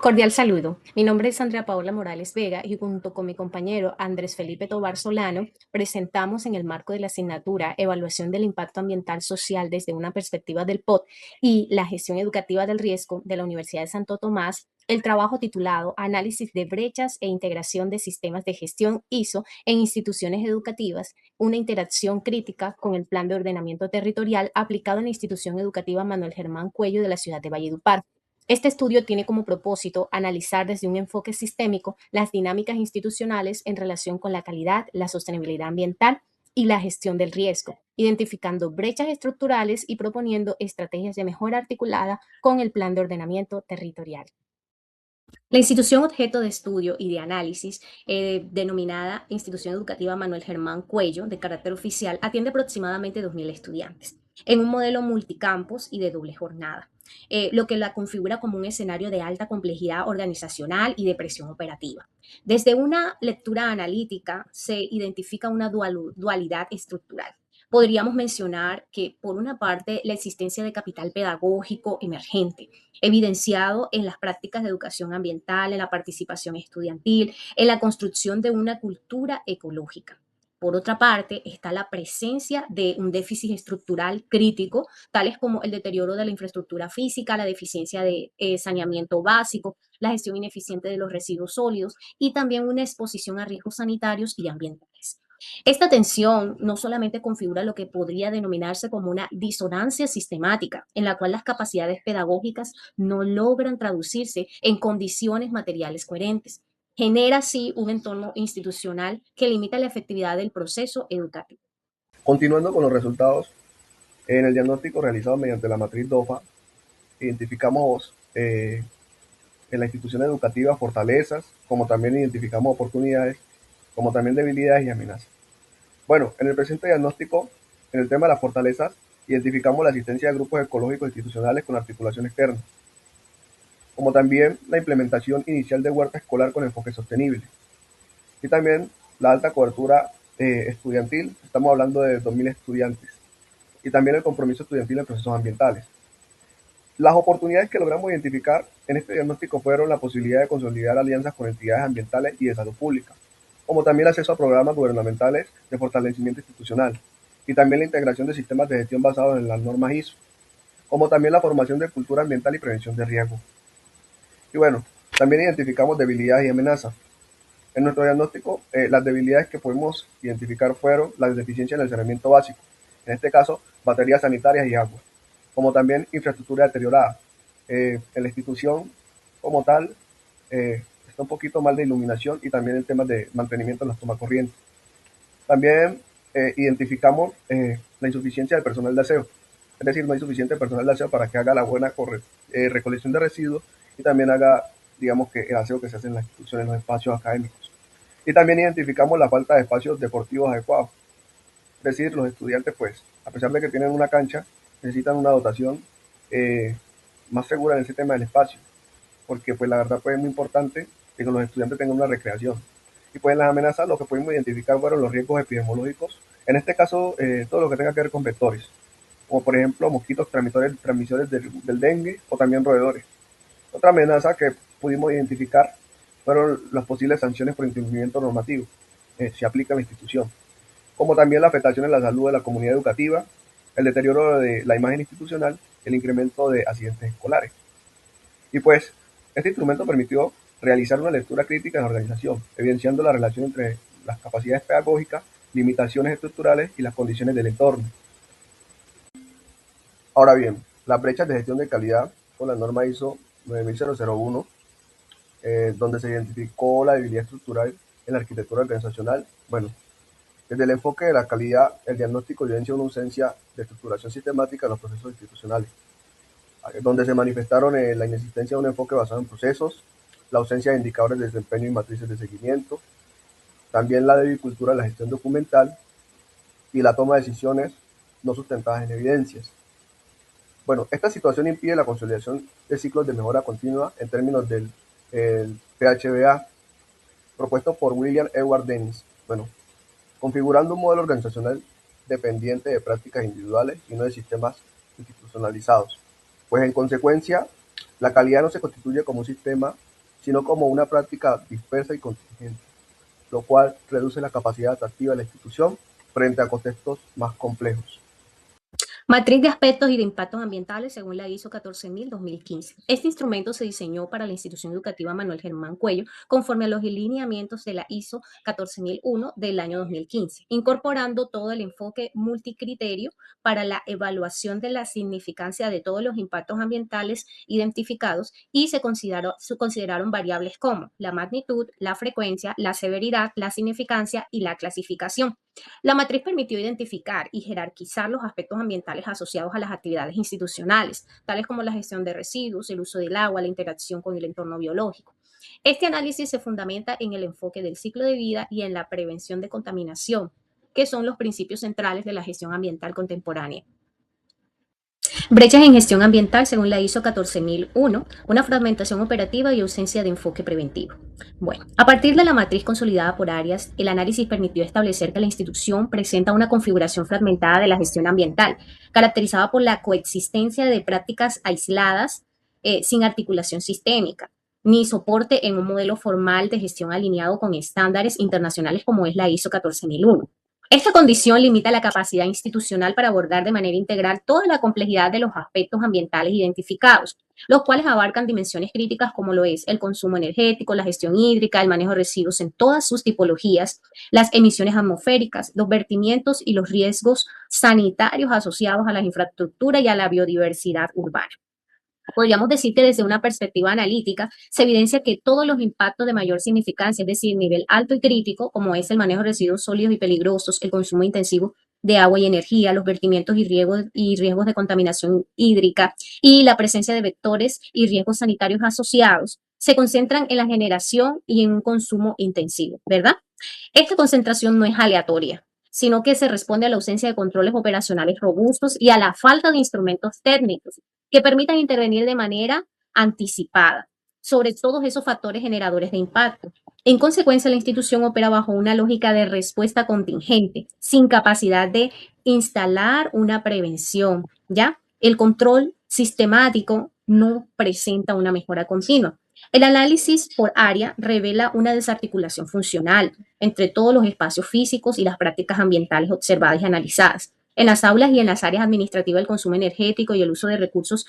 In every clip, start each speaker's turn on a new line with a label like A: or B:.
A: Cordial saludo. Mi nombre es Andrea Paola Morales Vega y junto con mi compañero Andrés Felipe Tobar Solano presentamos en el marco de la asignatura Evaluación del Impacto Ambiental Social desde una perspectiva del POT y la gestión educativa del riesgo de la Universidad de Santo Tomás el trabajo titulado Análisis de brechas e integración de sistemas de gestión ISO en instituciones educativas, una interacción crítica con el Plan de Ordenamiento Territorial aplicado en la institución educativa Manuel Germán Cuello de la ciudad de Valledupar. Este estudio tiene como propósito analizar desde un enfoque sistémico las dinámicas institucionales en relación con la calidad, la sostenibilidad ambiental y la gestión del riesgo, identificando brechas estructurales y proponiendo estrategias de mejora articulada con el plan de ordenamiento territorial. La institución objeto de estudio y de análisis, denominada Institución Educativa Manuel Germán Cuello, de carácter oficial, atiende aproximadamente 2.000 estudiantes en un modelo multicampus y de doble jornada, lo que la configura como un escenario de alta complejidad organizacional y de presión operativa. Desde una lectura analítica se identifica una dualidad estructural. Podríamos mencionar que, por una parte, la existencia de capital pedagógico emergente, evidenciado en las prácticas de educación ambiental, en la participación estudiantil, en la construcción de una cultura ecológica. Por otra parte, está la presencia de un déficit estructural crítico, tales como el deterioro de la infraestructura física, la deficiencia de saneamiento básico, la gestión ineficiente de los residuos sólidos y también una exposición a riesgos sanitarios y ambientales. Esta tensión no solamente configura lo que podría denominarse como una disonancia sistemática, en la cual las capacidades pedagógicas no logran traducirse en condiciones materiales coherentes. Genera así un entorno institucional que limita la efectividad del proceso educativo.
B: Continuando con los resultados, en el diagnóstico realizado mediante la matriz DOFA, identificamos en la institución educativa fortalezas, como también identificamos oportunidades, como también debilidades y amenazas. Bueno, en el presente diagnóstico, en el tema de las fortalezas, identificamos la existencia de grupos ecológicos institucionales con articulación externa, como también la implementación inicial de huerta escolar con enfoque sostenible, y también la alta cobertura estudiantil, estamos hablando de 2.000 estudiantes, y también el compromiso estudiantil en procesos ambientales. Las oportunidades que logramos identificar en este diagnóstico fueron la posibilidad de consolidar alianzas con entidades ambientales y de salud pública, como también el acceso a programas gubernamentales de fortalecimiento institucional, y también la integración de sistemas de gestión basados en las normas ISO, como también la formación de cultura ambiental y prevención de riesgos. Y bueno, también identificamos debilidades y amenazas. En nuestro diagnóstico, las debilidades que pudimos identificar fueron la deficiencia en el saneamiento básico, en este caso, baterías sanitarias y agua, como también infraestructura deteriorada. En la institución como tal está un poquito mal de iluminación y también en temas de mantenimiento en las tomas corrientes. También identificamos la insuficiencia del personal de aseo, es decir, no hay suficiente personal de aseo para que haga la buena recolección de residuos y también haga, digamos, que el aseo que se hace en las instituciones, en los espacios académicos. Y también identificamos la falta de espacios deportivos adecuados, es decir, los estudiantes, pues, a pesar de que tienen una cancha, necesitan una dotación eh, más segura en ese tema del espacio, porque pues la verdad pues es muy importante que los estudiantes tengan una recreación. Y pues en las amenazas lo que pudimos identificar fueron los riesgos epidemiológicos, en este caso todo lo que tenga que ver con vectores, como por ejemplo mosquitos transmisores del dengue o también roedores. Otra amenaza que pudimos identificar fueron las posibles sanciones por incumplimiento normativo, si aplica en la institución, como también la afectación en la salud de la comunidad educativa, el deterioro de la imagen institucional, el incremento de accidentes escolares. Y pues, este instrumento permitió realizar una lectura crítica en la organización, evidenciando la relación entre las capacidades pedagógicas, limitaciones estructurales y las condiciones del entorno. Ahora bien, las brechas de gestión de calidad con la norma ISO 9001, donde se identificó la debilidad estructural en la arquitectura organizacional. Bueno, desde el enfoque de la calidad, el diagnóstico evidencia una ausencia de estructuración sistemática en los procesos institucionales, donde se manifestaron la inexistencia de un enfoque basado en procesos, la ausencia de indicadores de desempeño y matrices de seguimiento, también la débil cultura de la gestión documental y la toma de decisiones no sustentadas en evidencias. Bueno, esta situación impide la consolidación de ciclos de mejora continua en términos del PHBA propuesto por William Edward Dennis. Bueno, configurando un modelo organizacional dependiente de prácticas individuales y no de sistemas institucionalizados. Pues en consecuencia, la calidad no se constituye como un sistema sino como una práctica dispersa y contingente, lo cual reduce la capacidad atractiva de la institución frente a contextos más complejos.
A: Matriz de aspectos y de impactos ambientales según la ISO 14000-2015. Este instrumento se diseñó para la institución educativa Manuel Germán Cuello conforme a los lineamientos de la ISO 14001 del año 2015, incorporando todo el enfoque multicriterio para la evaluación de la significancia de todos los impactos ambientales identificados y se consideraron variables como la magnitud, la frecuencia, la severidad, la significancia y la clasificación. La matriz permitió identificar y jerarquizar los aspectos ambientales asociados a las actividades institucionales, tales como la gestión de residuos, el uso del agua, la interacción con el entorno biológico. Este análisis se fundamenta en el enfoque del ciclo de vida y en la prevención de contaminación, que son los principios centrales de la gestión ambiental contemporánea. Brechas en gestión ambiental según la ISO 14001, una fragmentación operativa y ausencia de enfoque preventivo. Bueno, a partir de la matriz consolidada por áreas, el análisis permitió establecer que la institución presenta una configuración fragmentada de la gestión ambiental, caracterizada por la coexistencia de prácticas aisladas sin articulación sistémica, ni soporte en un modelo formal de gestión alineado con estándares internacionales como es la ISO 14001. Esta condición limita la capacidad institucional para abordar de manera integral toda la complejidad de los aspectos ambientales identificados, los cuales abarcan dimensiones críticas como lo es el consumo energético, la gestión hídrica, el manejo de residuos en todas sus tipologías, las emisiones atmosféricas, los vertimientos y los riesgos sanitarios asociados a la infraestructura y a la biodiversidad urbana. Podríamos decir que desde una perspectiva analítica se evidencia que todos los impactos de mayor significancia, es decir, nivel alto y crítico, como es el manejo de residuos sólidos y peligrosos, el consumo intensivo de agua y energía, los vertimientos y riesgos de contaminación hídrica y la presencia de vectores y riesgos sanitarios asociados, se concentran en la generación y en un consumo intensivo, ¿verdad? Esta concentración no es aleatoria, sino que se responde a la ausencia de controles operacionales robustos y a la falta de instrumentos técnicos que permitan intervenir de manera anticipada sobre todos esos factores generadores de impacto. En consecuencia, la institución opera bajo una lógica de respuesta contingente, sin capacidad de instalar una prevención, ¿ya? El control sistemático no presenta una mejora continua. El análisis por área revela una desarticulación funcional entre todos los espacios físicos y las prácticas ambientales observadas y analizadas. En las aulas y en las áreas administrativas, el consumo energético y el uso de recursos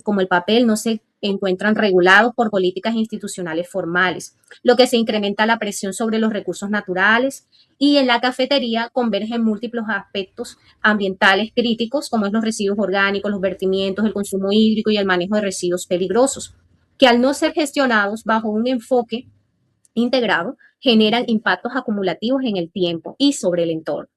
A: como el papel no se encuentran regulados por políticas institucionales formales, lo que se incrementa la presión sobre los recursos naturales y en la cafetería convergen múltiples aspectos ambientales críticos, como es los residuos orgánicos, los vertimientos, el consumo hídrico y el manejo de residuos peligrosos, que al no ser gestionados bajo un enfoque integrado, generan impactos acumulativos en el tiempo y sobre el entorno.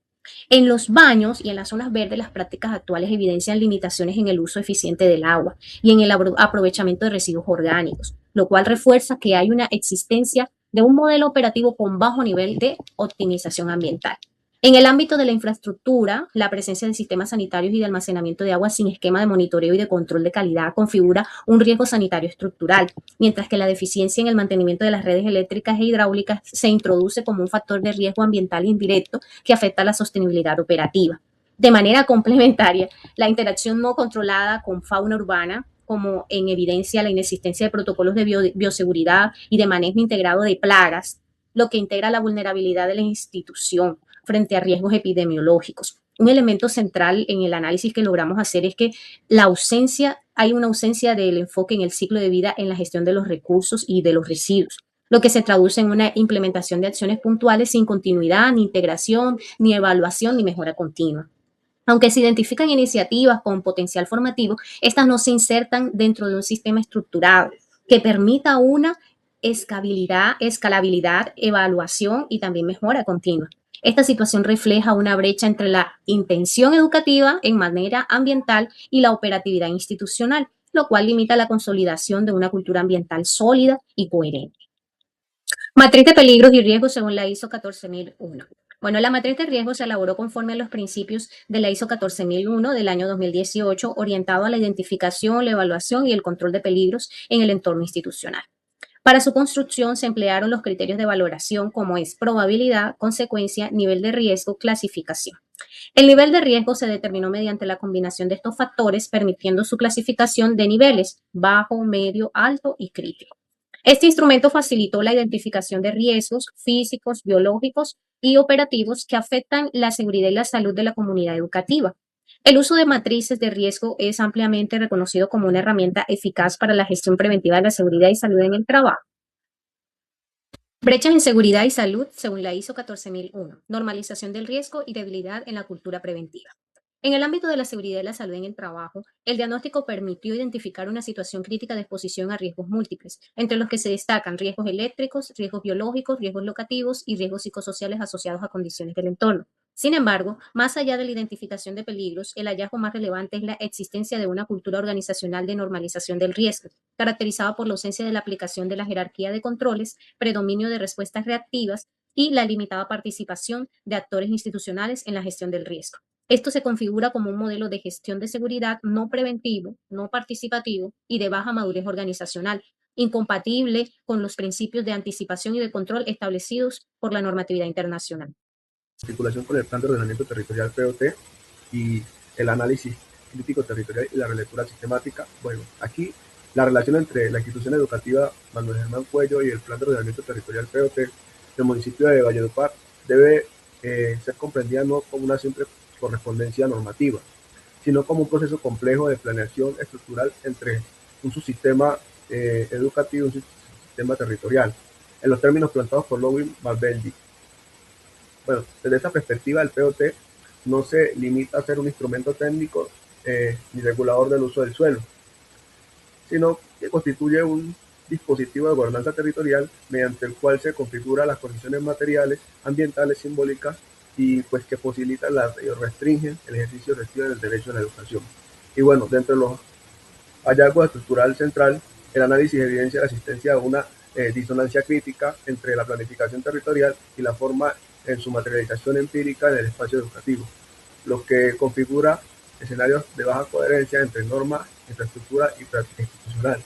A: En los baños y en las zonas verdes, las prácticas actuales evidencian limitaciones en el uso eficiente del agua y en el aprovechamiento de residuos orgánicos, lo cual refuerza que hay una existencia de un modelo operativo con bajo nivel de optimización ambiental. En el ámbito de la infraestructura, la presencia de sistemas sanitarios y de almacenamiento de agua sin esquema de monitoreo y de control de calidad configura un riesgo sanitario estructural, mientras que la deficiencia en el mantenimiento de las redes eléctricas e hidráulicas se introduce como un factor de riesgo ambiental indirecto que afecta a la sostenibilidad operativa. De manera complementaria, la interacción no controlada con fauna urbana, como en evidencia la inexistencia de protocolos de bioseguridad y de manejo integrado de plagas, lo que integra la vulnerabilidad de la institución frente a riesgos epidemiológicos. Un elemento central en el análisis que logramos hacer es que hay una ausencia del enfoque en el ciclo de vida en la gestión de los recursos y de los residuos, lo que se traduce en una implementación de acciones puntuales sin continuidad, ni integración, ni evaluación, ni mejora continua. Aunque se identifican iniciativas con potencial formativo, estas no se insertan dentro de un sistema estructurado que permita una escalabilidad, evaluación y también mejora continua. Esta situación refleja una brecha entre la intención educativa en manera ambiental y la operatividad institucional, lo cual limita la consolidación de una cultura ambiental sólida y coherente. Matriz de peligros y riesgos según la ISO 14001. Bueno, la matriz de riesgos se elaboró conforme a los principios de la ISO 14001 del año 2018, orientado a la identificación, la evaluación y el control de peligros en el entorno institucional. Para su construcción se emplearon los criterios de valoración como es probabilidad, consecuencia, nivel de riesgo, clasificación. El nivel de riesgo se determinó mediante la combinación de estos factores, permitiendo su clasificación de niveles bajo, medio, alto y crítico. Este instrumento facilitó la identificación de riesgos físicos, biológicos y operativos que afectan la seguridad y la salud de la comunidad educativa. El uso de matrices de riesgo es ampliamente reconocido como una herramienta eficaz para la gestión preventiva de la seguridad y salud en el trabajo. Brechas en seguridad y salud, según la ISO 14001, normalización del riesgo y debilidad en la cultura preventiva. En el ámbito de la seguridad y la salud en el trabajo, el diagnóstico permitió identificar una situación crítica de exposición a riesgos múltiples, entre los que se destacan riesgos eléctricos, riesgos biológicos, riesgos locativos y riesgos psicosociales asociados a condiciones del entorno. Sin embargo, más allá de la identificación de peligros, el hallazgo más relevante es la existencia de una cultura organizacional de normalización del riesgo, caracterizada por la ausencia de la aplicación de la jerarquía de controles, predominio de respuestas reactivas y la limitada participación de actores institucionales en la gestión del riesgo. Esto se configura como un modelo de gestión de seguridad no preventivo, no participativo y de baja madurez organizacional, incompatible con los principios de anticipación y de control establecidos por la normatividad internacional.
B: Articulación con el Plan de Ordenamiento Territorial POT y el análisis crítico territorial y la relectura sistemática. Bueno, aquí la relación entre la institución educativa Manuel Germán Cuello y el Plan de Ordenamiento Territorial POT del municipio de Valledupar debe ser comprendida no como una simple correspondencia normativa, sino como un proceso complejo de planeación estructural entre un subsistema educativo y un subsistema territorial, en los términos planteados por Lowin Malbendic. Bueno, desde esta perspectiva, el POT no se limita a ser un instrumento técnico ni regulador del uso del suelo, sino que constituye un dispositivo de gobernanza territorial mediante el cual se configura las condiciones materiales, ambientales, simbólicas y pues que facilitan y restringen el ejercicio efectivo del derecho a la educación. Y bueno, dentro de los hallazgos estructural central, el análisis evidencia la existencia de una disonancia crítica entre la planificación territorial y la forma en su materialización empírica en el espacio educativo, lo que configura escenarios de baja coherencia entre norma, infraestructura y práctica institucional.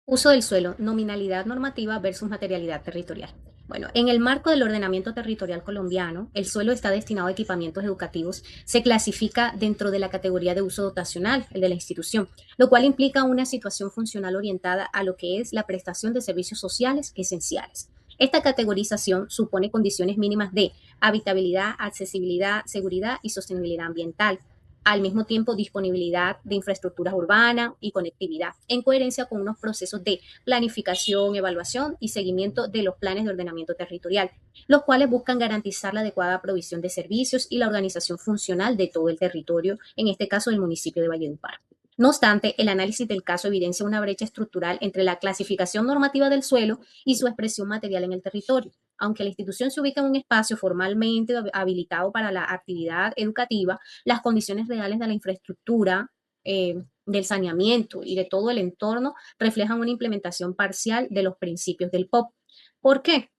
A: Uso del suelo, nominalidad normativa versus materialidad territorial. Bueno, en el marco del ordenamiento territorial colombiano, el suelo está destinado a equipamientos educativos, se clasifica dentro de la categoría de uso dotacional, el de la institución, lo cual implica una situación funcional orientada a lo que es la prestación de servicios sociales esenciales. Esta categorización supone condiciones mínimas de habitabilidad, accesibilidad, seguridad y sostenibilidad ambiental, al mismo tiempo disponibilidad de infraestructuras urbanas y conectividad, en coherencia con unos procesos de planificación, evaluación y seguimiento de los planes de ordenamiento territorial, los cuales buscan garantizar la adecuada provisión de servicios y la organización funcional de todo el territorio, en este caso del municipio de Valledupar. No obstante, el análisis del caso evidencia una brecha estructural entre la clasificación normativa del suelo y su expresión material en el territorio. Aunque la institución se ubica en un espacio formalmente habilitado para la actividad educativa, las condiciones reales de la infraestructura, del saneamiento y de todo el entorno reflejan una implementación parcial de los principios del POP. ¿Por qué?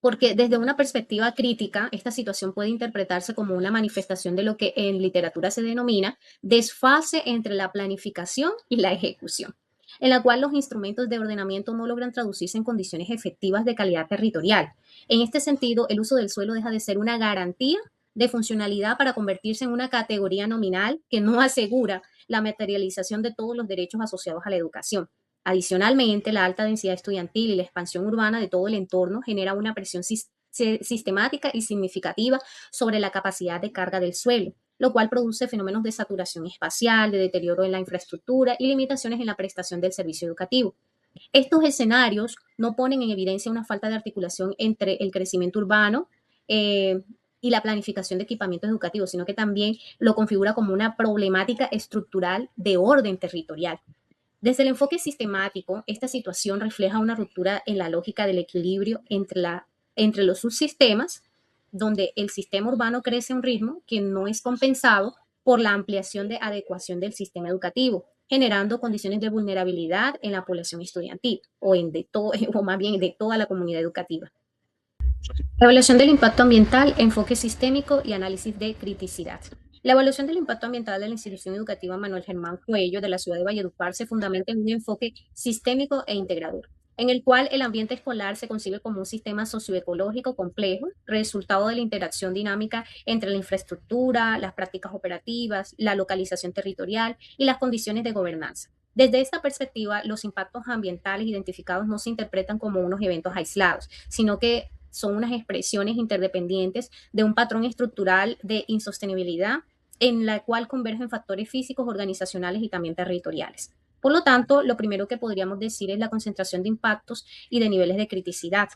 A: Porque desde una perspectiva crítica, esta situación puede interpretarse como una manifestación de lo que en literatura se denomina desfase entre la planificación y la ejecución, en la cual los instrumentos de ordenamiento no logran traducirse en condiciones efectivas de calidad territorial. En este sentido, el uso del suelo deja de ser una garantía de funcionalidad para convertirse en una categoría nominal que no asegura la materialización de todos los derechos asociados a la educación. Adicionalmente, la alta densidad estudiantil y la expansión urbana de todo el entorno genera una presión sistemática y significativa sobre la capacidad de carga del suelo, lo cual produce fenómenos de saturación espacial, de deterioro en la infraestructura y limitaciones en la prestación del servicio educativo. Estos escenarios no ponen en evidencia una falta de articulación entre el crecimiento urbano y la planificación de equipamientos educativos, sino que también lo configura como una problemática estructural de orden territorial. Desde el enfoque sistemático, esta situación refleja una ruptura en la lógica del equilibrio entre los subsistemas, donde el sistema urbano crece a un ritmo que no es compensado por la ampliación de adecuación del sistema educativo, generando condiciones de vulnerabilidad en la población estudiantil o más bien de toda la comunidad educativa. Evaluación del impacto ambiental, enfoque sistémico y análisis de criticidad. La evaluación del impacto ambiental de la institución educativa Manuel Germán Cuello de la ciudad de Valledupar se fundamenta en un enfoque sistémico e integrador, en el cual el ambiente escolar se concibe como un sistema socioecológico complejo, resultado de la interacción dinámica entre la infraestructura, las prácticas operativas, la localización territorial y las condiciones de gobernanza. Desde esta perspectiva, los impactos ambientales identificados no se interpretan como unos eventos aislados, sino que son unas expresiones interdependientes de un patrón estructural de insostenibilidad en la cual convergen factores físicos, organizacionales y también territoriales. Por lo tanto, lo primero que podríamos decir es la concentración de impactos y de niveles de criticidad,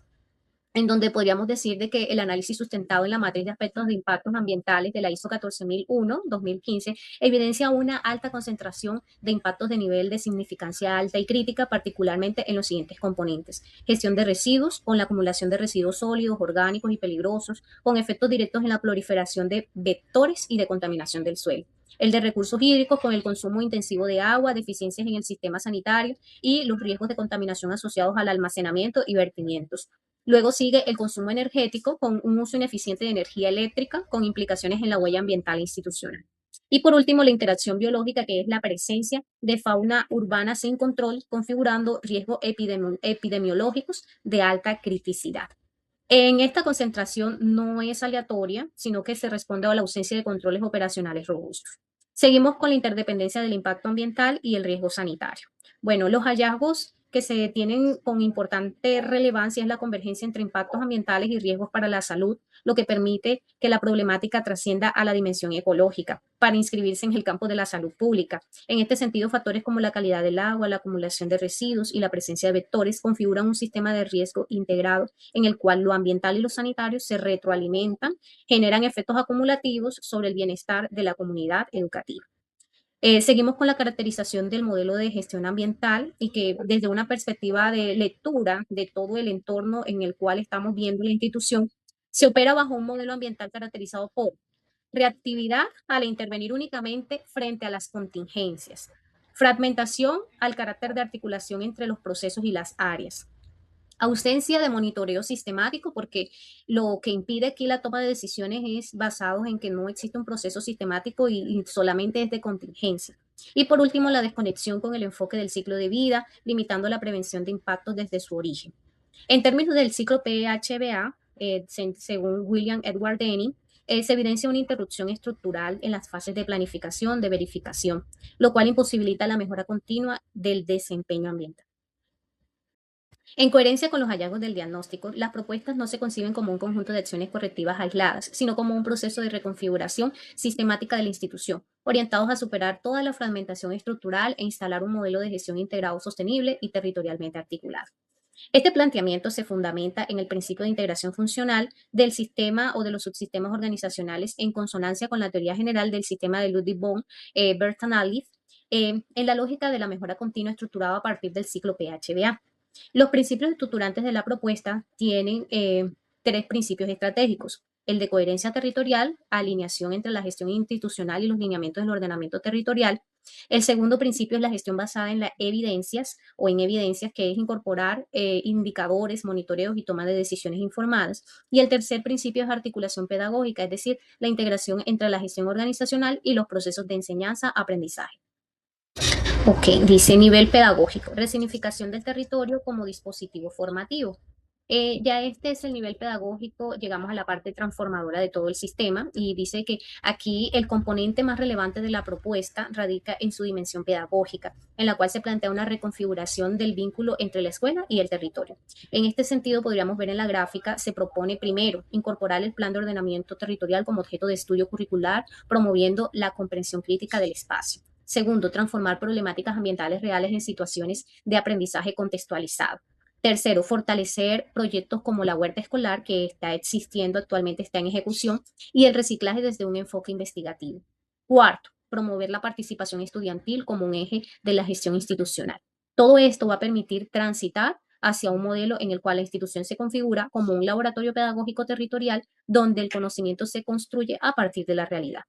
A: en donde podríamos decir de que el análisis sustentado en la matriz de aspectos de impactos ambientales de la ISO 14001-2015 evidencia una alta concentración de impactos de nivel de significancia alta y crítica, particularmente en los siguientes componentes: gestión de residuos, con la acumulación de residuos sólidos, orgánicos y peligrosos, con efectos directos en la proliferación de vectores y de contaminación del suelo; el de recursos hídricos, con el consumo intensivo de agua, deficiencias en el sistema sanitario y los riesgos de contaminación asociados al almacenamiento y vertimientos. Luego sigue el consumo energético, con un uso ineficiente de energía eléctrica, con implicaciones en la huella ambiental e institucional. Y por último, la interacción biológica, que es la presencia de fauna urbana sin control, configurando riesgos epidemiológicos de alta criticidad. En esta concentración no es aleatoria, sino que se responde a la ausencia de controles operacionales robustos. Seguimos con la interdependencia del impacto ambiental y el riesgo sanitario. Bueno, los hallazgos que se tienen con importante relevancia es la convergencia entre impactos ambientales y riesgos para la salud, lo que permite que la problemática trascienda a la dimensión ecológica para inscribirse en el campo de la salud pública. En este sentido, factores como la calidad del agua, la acumulación de residuos y la presencia de vectores configuran un sistema de riesgo integrado en el cual lo ambiental y lo sanitario se retroalimentan, generan efectos acumulativos sobre el bienestar de la comunidad educativa. Seguimos con la caracterización del modelo de gestión ambiental, y que desde una perspectiva de lectura de todo el entorno en el cual estamos viendo la institución, se opera bajo un modelo ambiental caracterizado por reactividad al intervenir únicamente frente a las contingencias, fragmentación al carácter de articulación entre los procesos y las áreas, ausencia de monitoreo sistemático, porque lo que impide aquí la toma de decisiones es basado en que no existe un proceso sistemático y solamente es de contingencia. Y por último, la desconexión con el enfoque del ciclo de vida, limitando la prevención de impactos desde su origen. En términos del ciclo PHBA, según William Edward Denny, se evidencia una interrupción estructural en las fases de planificación, de verificación, lo cual imposibilita la mejora continua del desempeño ambiental. En coherencia con los hallazgos del diagnóstico, las propuestas no se conciben como un conjunto de acciones correctivas aisladas, sino como un proceso de reconfiguración sistemática de la institución, orientados a superar toda la fragmentación estructural e instalar un modelo de gestión integrado, sostenible y territorialmente articulado. Este planteamiento se fundamenta en el principio de integración funcional del sistema o de los subsistemas organizacionales, en consonancia con la teoría general del sistema de Ludwig von Bertalanffy, en la lógica de la mejora continua estructurada a partir del ciclo PHBA. Los principios estructurantes de la propuesta tienen tres principios estratégicos: el de coherencia territorial, alineación entre la gestión institucional y los lineamientos del ordenamiento territorial. El segundo principio es la gestión basada en las evidencias o en evidencias, que es incorporar indicadores, monitoreos y toma de decisiones informadas. Y el tercer principio es articulación pedagógica, es decir, la integración entre la gestión organizacional y los procesos de enseñanza-aprendizaje. Ok, dice nivel pedagógico, resignificación del territorio como dispositivo formativo. Ya este es el nivel pedagógico, llegamos a la parte transformadora de todo el sistema, y dice que aquí el componente más relevante de la propuesta radica en su dimensión pedagógica, en la cual se plantea una reconfiguración del vínculo entre la escuela y el territorio. En este sentido, podríamos ver en la gráfica, se propone primero incorporar el plan de ordenamiento territorial como objeto de estudio curricular, promoviendo la comprensión crítica del espacio. Segundo, transformar problemáticas ambientales reales en situaciones de aprendizaje contextualizado. Tercero, fortalecer proyectos como la huerta escolar, que está existiendo actualmente, está en ejecución, y el reciclaje desde un enfoque investigativo. Cuarto, promover la participación estudiantil como un eje de la gestión institucional. Todo esto va a permitir transitar hacia un modelo en el cual la institución se configura como un laboratorio pedagógico territorial, donde el conocimiento se construye a partir de la realidad.